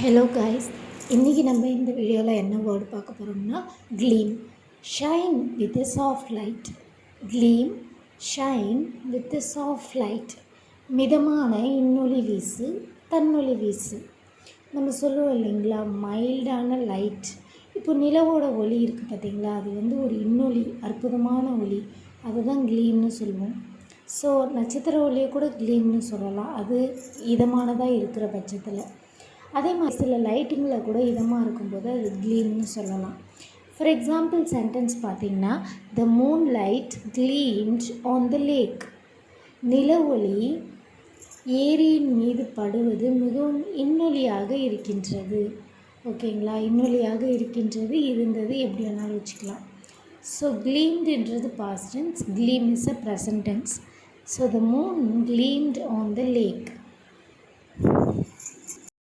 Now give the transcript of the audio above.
Hello guys, இன்றைக்கி நம்ம இந்த வீடியோவில் என்ன வேர்டு பார்க்க போகிறோம்னா gleam. Shine with a soft light. Gleam, shine with a soft light. மிதமான இன்னொளி வீசு, தன்னொளி வீசு. நம்ம சொல்லுவோம் இல்லைங்களா, மைல்டான லைட். இப்போ நிலவோட ஒளி இருக்குது பார்த்திங்களா, அது ஒரு இன்னொளி, அற்புதமான ஒளி. அதுதான் க்ளீம்னு சொல்லுவோம். ஸோ நட்சத்திர ஒளியை கூட க்ளீம்னு சொல்லலாம், அது இதமானதாக இருக்கிற பட்சத்தில். அதே மாதிரி சில லைட்டிங்கில் கூட இதமாக இருக்கும்போது அது க்ளீம்னு சொல்லலாம். ஃபார் எக்ஸாம்பிள் சென்டென்ஸ் பார்த்திங்கன்னா, the moonlight gleamed on the lake. நில ஒளி ஏரியின் மீது படுவது மிகவும் இன்னொலியாக இருக்கின்றது. ஓகேங்களா, இன்னொலியாக இருக்கின்றது, இருந்தது, எப்படி வேணாலும் வச்சுக்கலாம். ஸோ க்ளீம்டுன்றது past tense, gleam is a present tense. So the moon gleamed on the lakh.